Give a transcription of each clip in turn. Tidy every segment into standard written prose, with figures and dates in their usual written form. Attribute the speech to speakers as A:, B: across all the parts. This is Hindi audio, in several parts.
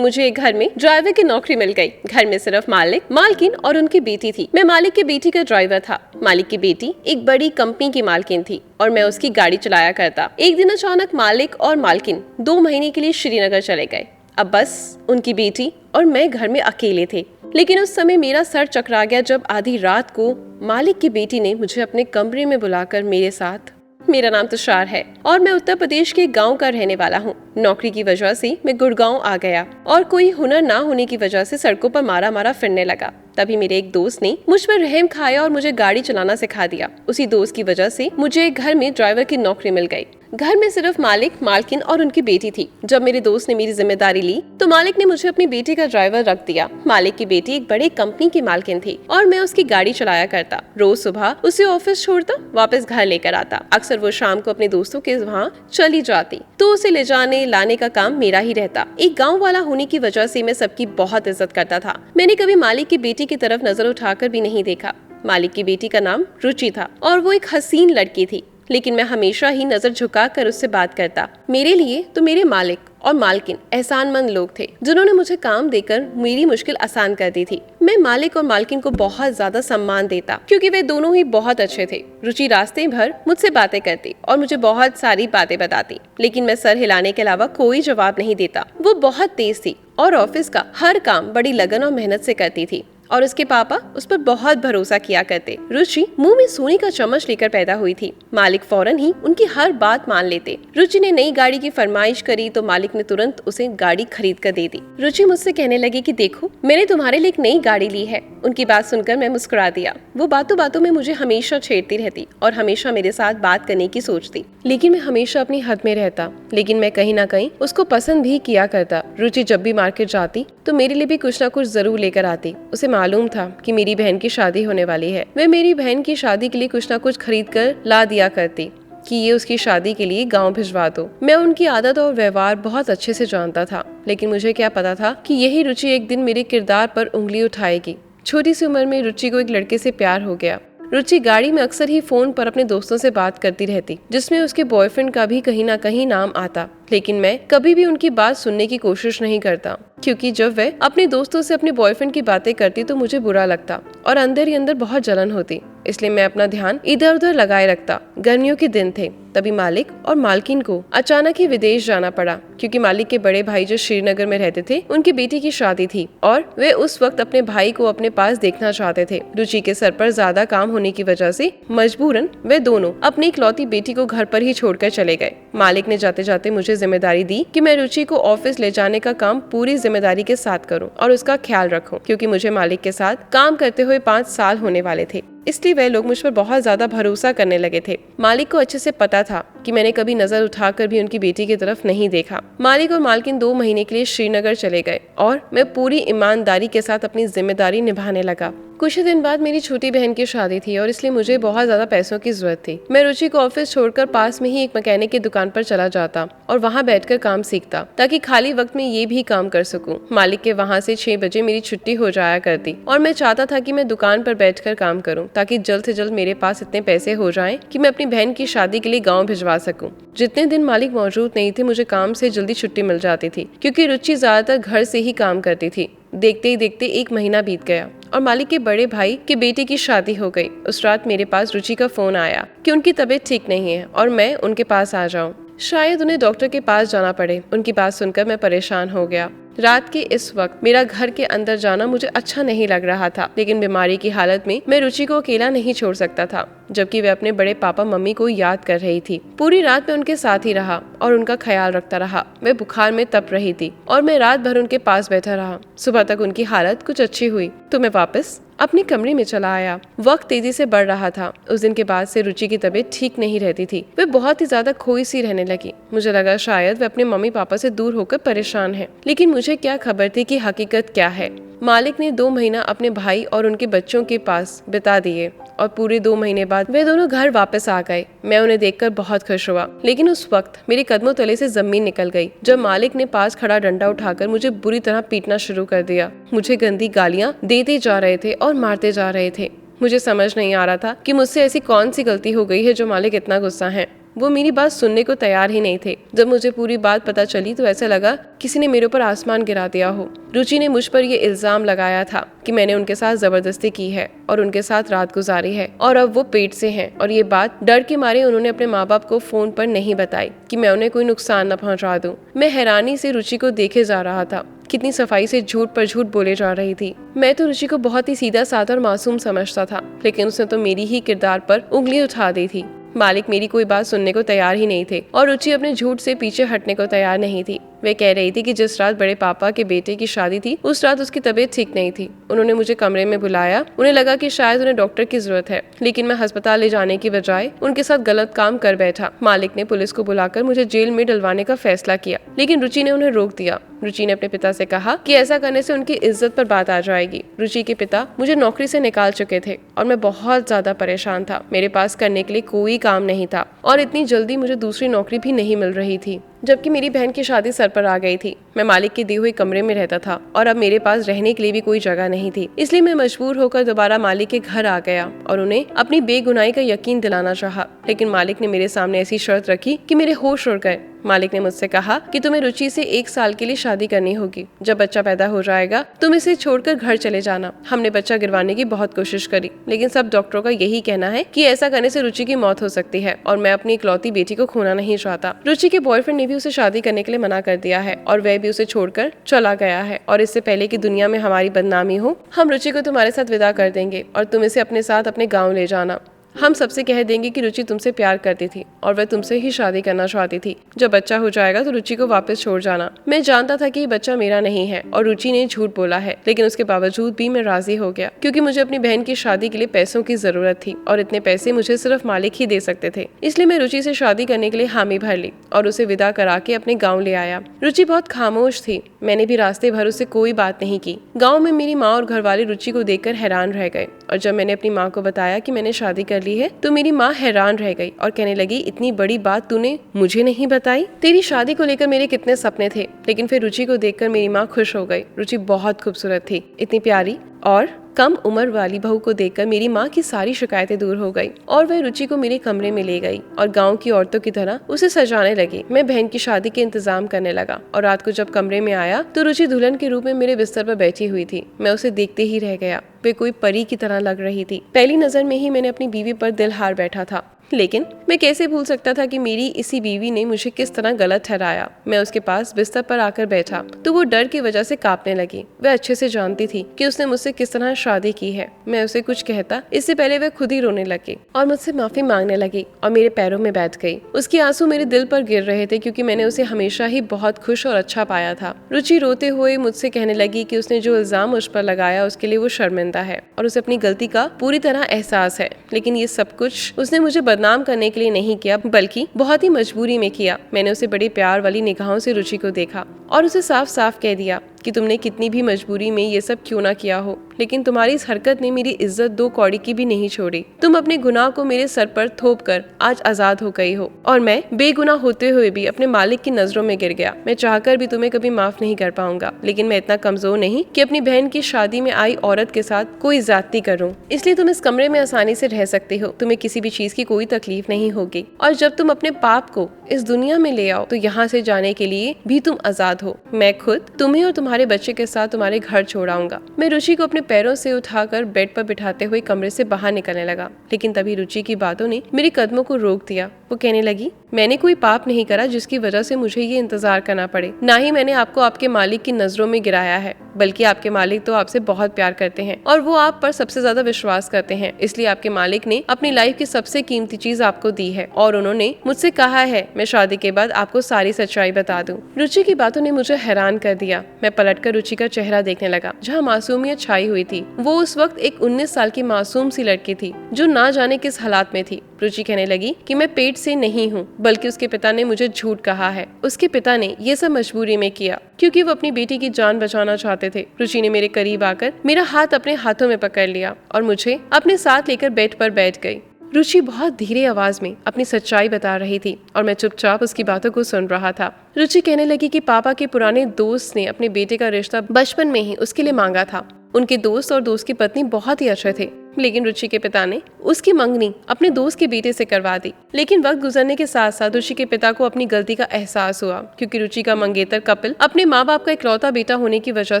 A: मुझे एक घर में ड्राइवर की नौकरी मिल गई। घर में सिर्फ मालिक, मालकिन और उनकी बेटी थी। मैं मालिक की बेटी का ड्राइवर था। मालिक की बेटी एक बड़ी कंपनी की मालकिन थी और मैं उसकी गाड़ी चलाया करता। एक दिन अचानक मालिक और मालकिन 2 महीने के लिए श्रीनगर चले गए। अब बस उनकी बेटी और मैं घर में अकेले थे। लेकिन उस समय मेरा सर चकरा गया जब आधी रात को मालिक की बेटी ने मुझे अपने कमरे में बुलाकर मेरे साथ, मेरा नाम तुषार है और मैं उत्तर प्रदेश के गांव का रहने वाला हूँ। नौकरी की वजह से मैं गुड़गांव आ गया और कोई हुनर ना होने की वजह से सड़कों पर मारा मारा फिरने लगा। तभी मेरे एक दोस्त ने मुझ पर रहम खाया और मुझे गाड़ी चलाना सिखा दिया। उसी दोस्त की वजह से मुझे एक घर में ड्राइवर की नौकरी मिल गई। घर में सिर्फ मालिक, मालकिन और उनकी बेटी थी। जब मेरे दोस्त ने मेरी जिम्मेदारी ली तो मालिक ने मुझे अपनी बेटी का ड्राइवर रख दिया। मालिक की बेटी एक बड़ी कंपनी की मालकिन थी और मैं उसकी गाड़ी चलाया करता। रोज सुबह उसे ऑफिस छोड़ता, वापस घर लेकर आता। अक्सर वो शाम को अपने दोस्तों के वहाँ चली जाती तो उसे ले जाने लाने का काम मेरा ही रहता। एक गाँव वाला होने की वजह से मैं सबकी बहुत इज्जत करता था। मैंने कभी मालिक की बेटी की तरफ नजर उठाकर भी नहीं देखा। मालिक की बेटी का नाम रुचि था और वो एक हसीन लड़की थी, लेकिन मैं हमेशा ही नजर झुकाकर उससे बात करता। मेरे लिए तो मेरे मालिक और मालकिन एहसानमंद लोग थे जिन्होंने मुझे काम देकर मेरी मुश्किल आसान कर दी थी। मैं मालिक और मालकिन को बहुत ज्यादा सम्मान देता क्योंकि वे दोनों ही बहुत अच्छे थे। रुचि रास्ते भर मुझसे बातें करती और मुझे बहुत सारी बातें बताती, लेकिन मैं सर हिलाने के अलावा कोई जवाब नहीं देता। वो बहुत तेज थी और ऑफिस का हर काम बड़ी लगन और मेहनत से करती थी और उसके पापा उस पर बहुत भरोसा किया करते। रुचि मुंह में सोने का चम्मच लेकर पैदा हुई थी। मालिक फौरन ही उनकी हर बात मान लेते। रुचि ने नई गाड़ी की फरमाइश करी तो मालिक ने तुरंत उसे गाड़ी खरीद कर दे दी। रुचि मुझसे कहने लगी कि देखो, मैंने तुम्हारे लिए एक नई गाड़ी ली है। उनकी बात सुनकर मैं मुस्कुरा दिया। वो बातों बातों में मुझे हमेशा छेड़ती रहती और हमेशा मेरे साथ बात करने की सोचती, लेकिन मैं हमेशा अपनी हद में रहता। लेकिन मैं कहीं ना कहीं उसको पसंद भी किया करता। रुचि जब भी मार्केट जाती तो मेरे लिए भी कुछ ना कुछ जरूर लेकर आती। उसे मालूम था कि मेरी बहन की शादी होने वाली है। वे मेरी बहन की शादी के लिए कुछ ना कुछ खरीद कर ला दिया करती कि ये उसकी शादी के लिए गांव भिजवा दो। मैं उनकी आदत और व्यवहार बहुत अच्छे से जानता था, लेकिन मुझे क्या पता था कि यही रुचि एक दिन मेरे किरदार पर उंगली उठाएगी। छोटी सी उम्र में रुचि को एक लड़के से प्यार हो गया। रुचि गाड़ी में अक्सर ही फोन पर अपने दोस्तों से बात करती रहती, जिसमें उसके बॉयफ्रेंड का भी कहीं ना कहीं नाम आता। लेकिन मैं कभी भी उनकी बात सुनने की कोशिश नहीं करता, क्योंकि जब वह अपने दोस्तों से अपने बॉयफ्रेंड की बातें करती तो मुझे बुरा लगता और अंदर ही अंदर बहुत जलन होती। इसलिए मैं अपना ध्यान इधर उधर लगाए रखता। गर्मियों के दिन थे, तभी मालिक और मालकिन को अचानक ही विदेश जाना पड़ा, क्योंकि मालिक के बड़े भाई जो श्रीनगर में रहते थे उनकी बेटी की शादी थी और वे उस वक्त अपने भाई को अपने पास देखना चाहते थे। रुचि के सर पर ज्यादा काम होने की वजह से मजबूरन वे दोनों अपनी इकलौती बेटी को घर पर ही छोड़कर चले गए। मालिक ने जाते जाते मुझे जिम्मेदारी दी कि मैं रुचि को ऑफिस ले जाने का काम पूरी जिम्मेदारी के साथ करूं और उसका ख्याल रखूं, क्योंकि मुझे मालिक के साथ काम करते हुए 5 साल होने वाले थे। इसलिए वे लोग मुझ पर बहुत ज्यादा भरोसा करने लगे थे। मालिक को अच्छे से पता था कि मैंने कभी नजर उठाकर भी उनकी बेटी की तरफ नहीं देखा। मालिक और मालकिन 2 महीने के लिए श्रीनगर चले गए और मैं पूरी ईमानदारी के साथ अपनी जिम्मेदारी निभाने लगा। कुछ ही दिन बाद मेरी छोटी बहन की शादी थी और इसलिए मुझे बहुत ज्यादा पैसों की जरूरत थी। मैं रुचि को ऑफिस छोड़कर पास में ही एक मैकेनिक की दुकान पर चला जाता और वहाँ बैठकर काम सीखता, ताकि खाली वक्त में ये भी काम कर सकूं। मालिक के वहाँ से 6 बजे मेरी छुट्टी हो जाया करती और मैं चाहता था कि मैं दुकान पर बैठकर काम करूं, ताकि जल्द से जल्द मेरे पास इतने पैसे हो जाएं कि मैं अपनी बहन की शादी के लिए गाँव भिजवा सकूं। जितने दिन मालिक मौजूद नहीं थे मुझे काम से जल्दी छुट्टी मिल जाती थी, क्योंकि रुचि ज्यादातर घर से ही काम करती थी। देखते ही देखते 1 महीना बीत गया और मालिक के बड़े भाई के बेटे की शादी हो गई। उस रात मेरे पास रुचि का फोन आया कि उनकी तबीयत ठीक नहीं है और मैं उनके पास आ जाऊं। शायद उन्हें डॉक्टर के पास जाना पड़े। उनकी बात सुनकर मैं परेशान हो गया। रात के इस वक्त मेरा घर के अंदर जाना मुझे अच्छा नहीं लग रहा था, लेकिन बीमारी की हालत में मैं रुचि को अकेला नहीं छोड़ सकता था, जबकि वे अपने बड़े पापा मम्मी को याद कर रही थी। पूरी रात मैं उनके साथ ही रहा और उनका ख्याल रखता रहा। वे बुखार में तप रही थी और मैं रात भर उनके पास बैठा रहा। सुबह तक उनकी हालत कुछ अच्छी हुई तो मैं वापस अपने कमरे में चला आया। वक्त तेजी से बढ़ रहा था। उस दिन के बाद से रुचि की तबीयत ठीक नहीं रहती थी। वे बहुत ही ज्यादा खोई सी रहने लगी। मुझे लगा शायद वे अपने मम्मी पापा से दूर होकर परेशान है, लेकिन मुझे क्या खबर थी कि हकीकत क्या है। मालिक ने 2 महीना अपने भाई और उनके बच्चों के पास बिता दिए और पूरे 2 महीने बाद वे दोनों घर वापस आ गए। मैं उन्हें देखकर बहुत खुश हुआ, लेकिन उस वक्त मेरे कदमों तले से जमीन निकल गई जब मालिक ने पास खड़ा डंडा उठाकर मुझे बुरी तरह पीटना शुरू कर दिया। मुझे गंदी गालियां देते जा रहे थे और मारते जा रहे थे। मुझे समझ नहीं आ रहा था कि मुझसे ऐसी कौन सी गलती हो गई है जो मालिक इतना गुस्सा है। वो मेरी बात सुनने को तैयार ही नहीं थे। जब मुझे पूरी बात पता चली तो ऐसा लगा किसी ने मेरे ऊपर आसमान गिरा दिया हो। रुचि ने मुझ पर ये इल्जाम लगाया था कि मैंने उनके साथ जबरदस्ती की है और उनके साथ रात गुजारी है और अब वो पेट से हैं। और ये बात डर के मारे उन्होंने अपने माँ बाप को फोन पर नहीं बताई कि मैं उन्हें कोई नुकसान न पहुंचा दूं। मैं हैरानी से रुचि को देखे जा रहा था, कितनी सफाई से झूठ पर झूठ बोले जा रही थी। मैं तो रुचि को बहुत ही सीधा साधा और मासूम समझता था, लेकिन उसने तो मेरी ही किरदार पर उंगली उठा दी थी। मालिक मेरी कोई बात सुनने को तैयार ही नहीं थे और रुचि अपने झूठ से पीछे हटने को तैयार नहीं थी। वे कह रही थी कि जिस रात बड़े पापा के बेटे की शादी थी उस रात उसकी तबीयत ठीक नहीं थी। उन्होंने मुझे कमरे में बुलाया। उन्हें लगा कि शायद उन्हें डॉक्टर की जरूरत है, लेकिन मैं अस्पताल ले जाने की बजाय उनके साथ गलत काम कर बैठा। मालिक ने पुलिस को बुलाकर मुझे जेल में डलवाने का फैसला किया, लेकिन रुचि ने उन्हें रोक दिया। रुचि ने अपने पिता से कहा कि ऐसा करने से उनकी इज्जत पर बात आ जाएगी। रुचि के पिता मुझे नौकरी से निकाल चुके थे और मैं बहुत ज्यादा परेशान था। मेरे पास करने के लिए कोई काम नहीं था और इतनी जल्दी मुझे दूसरी नौकरी भी नहीं मिल रही थी, जबकि मेरी बहन की शादी सर पर आ गई थी। मैं मालिक के दिए हुए कमरे में रहता था और अब मेरे पास रहने के लिए भी कोई जगह नहीं थी। इसलिए मैं मजबूर होकर दोबारा मालिक के घर आ गया और उन्हें अपनी बेगुनाही का यकीन दिलाना चाहा। लेकिन मालिक ने मेरे सामने ऐसी शर्त रखी कि मेरे होश उड़ गए। मालिक ने मुझसे कहा कि तुम्हें रुचि से 1 साल के लिए शादी करनी होगी। जब बच्चा पैदा हो जाएगा तुम इसे छोड़कर घर चले जाना। हमने बच्चा गिरवाने की बहुत कोशिश करी, लेकिन सब डॉक्टरों का यही कहना है कि ऐसा करने से रुचि की मौत हो सकती है और मैं अपनी इकलौती बेटी को खोना नहीं चाहता। रुचि के बॉयफ्रेंड ने भी उसे शादी करने के लिए मना कर दिया है और वह भी उसे छोड़कर चला गया है। और इससे पहले कि दुनिया में हमारी बदनामी हो, हम रुचि को तुम्हारे साथ विदा कर देंगे और तुम इसे अपने साथ अपने गाँव ले जाना। हम सबसे कह देंगे कि रुचि तुमसे प्यार करती थी और वह तुमसे ही शादी करना चाहती थी। जब बच्चा हो जाएगा तो रुचि को वापस छोड़ जाना। मैं जानता था कि ये बच्चा मेरा नहीं है और रुचि ने झूठ बोला है, लेकिन उसके बावजूद भी मैं राजी हो गया, क्योंकि मुझे अपनी बहन की शादी के लिए पैसों की जरूरत थी और इतने पैसे मुझे सिर्फ मालिक ही दे सकते थे। इसलिए मैं रुचि से शादी करने के लिए हामी भर ली और उसे विदा करा के अपने गाँव ले आया। रुचि बहुत खामोश थी। मैंने भी रास्ते भर उससे कोई बात नहीं की। गाँव में मेरी माँ और घर वाले रुचि को देखकर हैरान रह गए और जब मैंने अपनी माँ को बताया कि मैंने शादी कर ली है तो मेरी माँ हैरान रह गई और कहने लगी, इतनी बड़ी बात तूने मुझे नहीं बताई। तेरी शादी को लेकर मेरे कितने सपने थे। लेकिन फिर रुचि को देखकर मेरी माँ खुश हो गई। रुचि बहुत खूबसूरत थी। इतनी प्यारी और कम उम्र वाली बहू को देखकर मेरी माँ की सारी शिकायतें दूर हो गई और वह रुचि को मेरे कमरे में ले गई और गांव की औरतों की तरह उसे सजाने लगी। मैं बहन की शादी के इंतजाम करने लगा और रात को जब कमरे में आया तो रुचि दुल्हन के रूप में मेरे बिस्तर पर बैठी हुई थी। मैं उसे देखते ही रह गया। वे कोई परी की तरह लग रही थी। पहली नजर में ही मैंने अपनी बीवी पर दिल हार बैठा था, लेकिन मैं कैसे भूल सकता था कि मेरी इसी बीवी ने मुझे किस तरह गलत ठहराया। मैं उसके पास बिस्तर पर आकर बैठा तो वो डर की वजह से कांपने लगी। वह अच्छे से जानती थी कि उसने मुझसे किस तरह शादी की है। मैं उसे कुछ कहता इससे पहले वह खुद ही रोने लगी और मुझसे माफी मांगने लगी और मेरे पैरों में बैठ गई। उसके आंसू मेरे दिल पर गिर रहे थे, क्योंकि मैंने उसे हमेशा ही बहुत खुश और अच्छा पाया था। रुचि रोते हुए मुझसे कहने लगी कि उसने जो इल्जाम मुझ पर लगाया उसके लिए वो शर्मिंदा है और उसे अपनी गलती का पूरी तरह एहसास है। लेकिन ये सब कुछ उसने मुझे बदनाम करने के लिए नहीं किया, बल्कि बहुत ही मजबूरी में किया। मैंने उसे बड़ी प्यार वाली निगाहों से रुचि को देखा और उसे साफ साफ कह दिया कि तुमने कितनी भी मजबूरी में ये सब क्यों ना किया हो, लेकिन तुम्हारी इस हरकत ने मेरी इज्जत 2 कौड़ी की भी नहीं छोड़ी। तुम अपने गुनाह को मेरे सर पर थोप कर आज आजाद हो गई हो और मैं बेगुनाह होते हुए भी अपने मालिक की नजरों में गिर गया। मैं चाहकर भी तुम्हें कभी माफ नहीं कर पाऊंगा, लेकिन मैं इतना कमजोर नहीं कि अपनी बहन की शादी में आई औरत के साथ कोई ज्यादती करूं। इसलिए तुम इस कमरे में आसानी से रह सकते हो। तुम्हें किसी भी चीज की कोई तकलीफ नहीं होगी और जब तुम अपने पाप को इस दुनिया में ले आओ तो यहाँ से जाने के लिए भी तुम आजाद हो। मैं खुद तुम्हें और तुम्हारे बच्चे के साथ तुम्हारे घर छोड़ाऊंगा। मैं रुचि को अपने पैरों से उठाकर बेड पर बिठाते हुए कमरे से बाहर निकलने लगा, लेकिन तभी रुचि की बातों ने मेरे कदमों को रोक दिया। वो कहने लगी, मैंने कोई पाप नहीं करा जिसकी वजह से मुझे ये इंतजार करना पड़े। ना ही मैंने आपको आपके मालिक की नजरों में गिराया है, बल्कि आपके मालिक तो आपसे बहुत प्यार करते हैं और वो आप पर सबसे ज्यादा विश्वास करते हैं। इसलिए आपके मालिक ने अपनी लाइफ की सबसे कीमती चीज आपको दी है और उन्होंने मुझसे कहा है मैं शादी के बाद आपको सारी सच्चाई बता दूं। रुचि की बातों ने मुझे हैरान कर दिया। मैं पलटकर रुचि का चेहरा देखने लगा, जहाँ मासूमियत छाई हुई थी। वो उस वक्त एक 19 साल की मासूम सी लड़की थी जो ना जाने किस हालात में थी। रुचि कहने लगी कि मैं पेट से नहीं हूँ, बल्कि उसके पिता ने मुझे झूठ कहा है। उसके पिता ने ये सब मजबूरी में किया क्योंकि वो अपनी बेटी की जान बचाना चाहते थे। रुचि ने मेरे करीब आकर मेरा हाथ अपने हाथों में पकड़ लिया और मुझे अपने साथ लेकर बेड पर बैठ गई। रुचि बहुत धीरे आवाज में अपनी सच्चाई बता रही थी और मैं चुपचाप उसकी बातों को सुन रहा था। रुचि कहने लगी कि पापा के पुराने दोस्त ने अपने बेटे का रिश्ता बचपन में ही उसके लिए मांगा था। उनके दोस्त और दोस्त की पत्नी बहुत ही अच्छे थे। लेकिन रुचि के पिता ने उसकी मंगनी अपने दोस्त के बेटे से करवा दी। लेकिन वक्त गुजरने के साथ साथ रुचि के पिता को अपनी गलती का एहसास हुआ, क्योंकि रुचि का मंगेतर कपिल अपने माँ बाप का इकलौता बेटा होने की वजह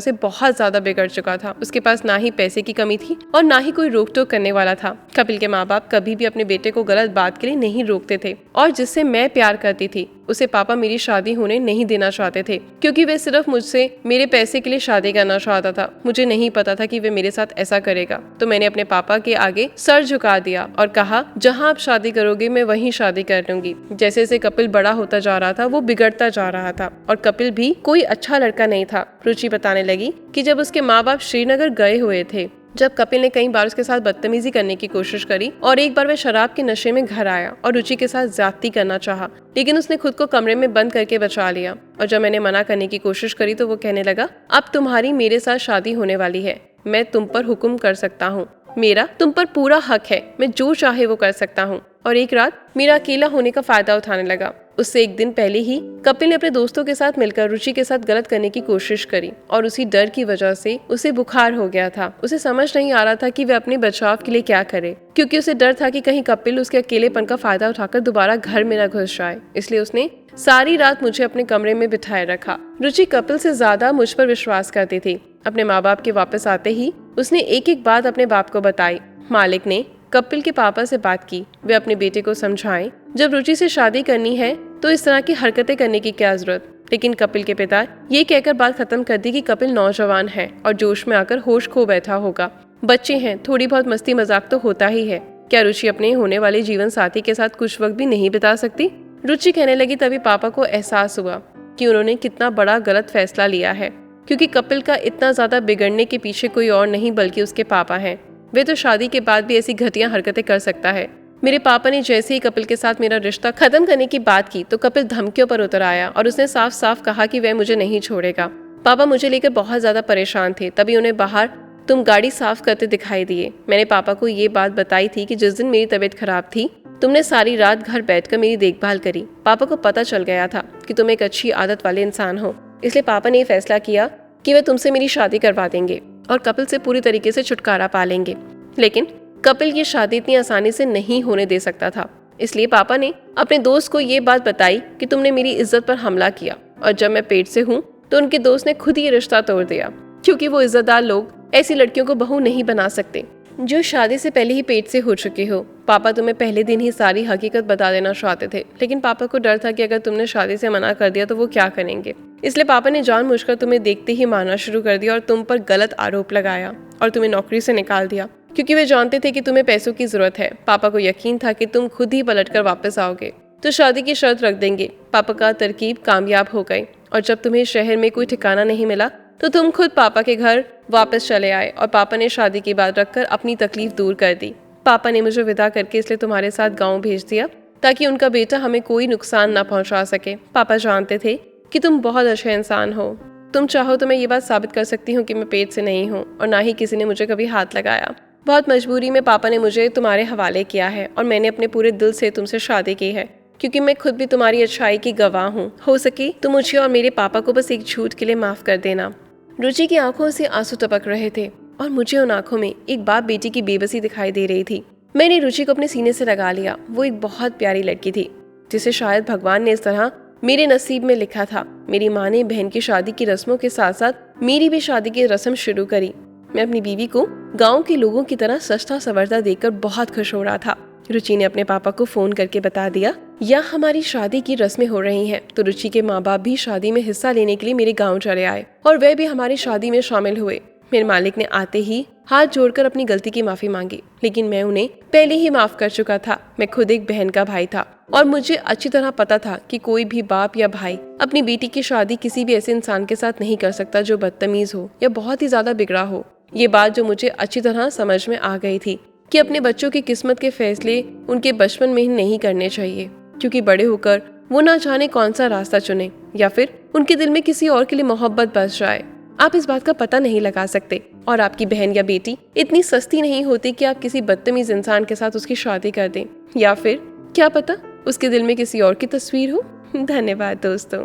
A: से बहुत ज्यादा बिगड़ चुका था। उसके पास ना ही पैसे की कमी थी और ना ही कोई रोक टोक करने वाला था। कपिल के माँ बाप कभी भी अपने बेटे को गलत बात के लिए नहीं रोकते थे, और जिससे मैं प्यार करती थी उसे पापा मेरी शादी होने नहीं देना चाहते थे, क्योंकि वे सिर्फ मुझसे मेरे पैसे के लिए शादी करना चाहता था। मुझे नहीं पता था कि वे मेरे साथ ऐसा करेगा, तो मैंने अपने पापा के आगे सर झुका दिया और कहा, जहां आप शादी करोगे मैं वहीं शादी कर लूंगी। जैसे जैसे कपिल बड़ा होता जा रहा था वो बिगड़ता जा रहा था, और कपिल भी कोई अच्छा लड़का नहीं था। रुचि बताने लगी कि जब उसके माँ बाप श्रीनगर गए हुए थे, जब कपिल ने कई बार उसके साथ बदतमीजी करने की कोशिश करी और एक बार वह शराब के नशे में घर आया और रुचि के साथ ज्यादती करना चाहा, लेकिन उसने खुद को कमरे में बंद करके बचा लिया। और जब मैंने मना करने की कोशिश करी तो वो कहने लगा, अब तुम्हारी मेरे साथ शादी होने वाली है, मैं तुम पर हुक्म कर सकता हूँ, मेरा तुम पर पूरा हक है, मैं जो चाहे वो कर सकता हूँ। और एक रात मेरा अकेला होने का फायदा उठाने लगा। उससे एक दिन पहले ही कपिल ने अपने दोस्तों के साथ मिलकर रुचि के साथ गलत करने की कोशिश करी, और उसी डर की वजह से उसे बुखार हो गया था। उसे समझ नहीं आ रहा था कि वह अपने बचाव के लिए क्या करे, क्योंकि उसे डर था कि कहीं कपिल उसके अकेलेपन का फायदा उठाकर दोबारा घर में न घुस जाए। इसलिए उसने सारी रात मुझे अपने कमरे में बिठाए रखा। रुचि कपिल से ज्यादा मुझ पर विश्वास करती थी। अपने माँ बाप के वापस आते ही उसने एक एक बात अपने बाप को बताई। मालिक ने कपिल के पापा से बात की, वे अपने बेटे को समझाएं, जब रुचि से शादी करनी है तो इस तरह की हरकतें करने की क्या जरूरत। लेकिन कपिल के पिता ये कहकर बात खत्म कर दी कि कपिल नौजवान है और जोश में आकर होश खो बैठा होगा। बच्चे हैं, थोड़ी बहुत मस्ती मजाक तो होता ही है, क्या रुचि अपने होने वाले जीवन साथी के साथ कुछ वक्त भी नहीं बिता सकती? रुचि कहने लगी। तभी पापा को एहसास हुआ कि उन्होंने कितना बड़ा गलत फैसला लिया है, क्योंकि कपिल का इतना ज्यादा बिगड़ने के पीछे कोई और नहीं बल्कि उसके पापा हैं। वे तो शादी के बाद भी ऐसी घटिया हरकतें कर सकता है। मेरे पापा ने जैसे ही कपिल के साथ मेरा रिश्ता खत्म करने की बात की तो कपिल धमकियों पर उतर आया और उसने साफ साफ कहा कि वह मुझे नहीं छोड़ेगा। पापा मुझे लेकर बहुत ज्यादा परेशान थे। तभी उन्हें बाहर तुम गाड़ी साफ करते दिखाई दिए। मैंने पापा को ये बात बताई थी कि जिस दिन मेरी तबीयत खराब थी तुमने सारी रात घर बैठकर मेरी देखभाल करी। पापा को पता चल गया था कि तुम एक अच्छी आदत वाले इंसान हो, इसलिए पापा ने ये फैसला किया कि वे तुमसे मेरी शादी करवा देंगे और कपिल से पूरी तरीके से छुटकारा पा लेंगे। लेकिन कपिल की शादी इतनी आसानी से नहीं होने दे सकता था, इसलिए पापा ने अपने दोस्त को ये बात बताई कि तुमने मेरी इज्जत पर हमला किया, और जब मैं पेट से हूँ तो उनके दोस्त ने खुद ही रिश्ता तोड़ दिया, क्योंकि वो इज्जतदार लोग ऐसी लड़कियों को बहू नहीं बना सकते जो शादी से पहले ही पेट से हो चुकी हो। पापा तुम्हें पहले दिन ही सारी हकीकत बता देना चाहते थे, लेकिन पापा को डर था कि अगर तुमने शादी से मना कर दिया तो वो क्या करेंगे। इसलिए पापा ने जानबूझकर तुम्हें देखते ही मारना शुरू कर दिया और तुम पर गलत आरोप लगाया और तुम्हें नौकरी से निकाल दिया, क्योंकि वे जानते थे कि तुम्हें पैसों की जरूरत है। पापा को यकीन था कि तुम खुद ही पलटकर वापस आओगे तो शादी की शर्त रख देंगे। पापा का तरकीब कामयाब हो गई, और जब तुम्हें शहर में कोई ठिकाना नहीं मिला तो तुम खुद पापा के घर वापस चले आए, और पापा ने शादी की बात रखकर अपनी तकलीफ दूर कर दी। पापा ने मुझे विदा करके इसलिए तुम्हारे साथ गाँव भेज दिया ताकि उनका बेटा हमें कोई नुकसान ना पहुंचा सके। पापा जानते थे कि तुम बहुत अच्छे इंसान हो। तुम चाहो तो मैं ये बात साबित कर सकती हूँ कि मैं पेट से नहीं हूँ, और ना ही किसी ने मुझे कभी हाथ लगाया। बहुत मजबूरी में पापा ने मुझे तुम्हारे हवाले किया है, और मैंने अपने पूरे दिल से तुमसे शादी की है, क्योंकि मैं खुद भी तुम्हारी अच्छाई की गवाह हूँ। हो सके तो मुझे और मेरे पापा को बस एक झूठ के लिए माफ कर देना। रुचि की आंखों से आंसू टपक रहे थे, और मुझे उन आंखों में एक बाप बेटी की बेबसी दिखाई दे रही थी। मैंने रुचि को अपने सीने से लगा लिया। वो एक बहुत प्यारी लड़की थी, जिसे शायद भगवान ने इस तरह मेरे नसीब में लिखा था। मेरी माँ ने बहन की शादी की रस्मों के साथ साथ मेरी भी शादी की रस्म शुरू करी। मैं अपनी बीवी को गांव के लोगों की तरह सस्ता संवरता देखकर बहुत खुश हो रहा था। रुचि ने अपने पापा को फोन करके बता दिया, यहाँ हमारी शादी की रस्में हो रही हैं। तो रुचि के माँ बाप भी शादी में हिस्सा लेने के लिए मेरे गांव चले आए, और वे भी हमारी शादी में शामिल हुए। मेरे मालिक ने आते ही हाथ जोड़कर अपनी गलती की माफी मांगी, लेकिन मैं उन्हें पहले ही माफ कर चुका था। मैं खुद एक बहन का भाई था, और मुझे अच्छी तरह पता था कि कोई भी बाप या भाई अपनी बेटी की शादी किसी भी ऐसे इंसान के साथ नहीं कर सकता जो बदतमीज हो या बहुत ही ज्यादा बिगड़ा हो। ये बात जो मुझे अच्छी तरह समझ में आ गई थी कि अपने बच्चों की किस्मत के फैसले उनके बचपन में ही नहीं करने चाहिए, क्योंकि बड़े होकर वो ना जाने कौन सा रास्ता चुने, या फिर उनके दिल में किसी और के लिए मोहब्बत बस जाए। आप इस बात का पता नहीं लगा सकते, और आपकी बहन या बेटी इतनी सस्ती नहीं होती कि आप किसी बदतमीज इंसान के साथ उसकी शादी कर दें, या फिर क्या पता उसके दिल में किसी और की तस्वीर हो। धन्यवाद दोस्तों।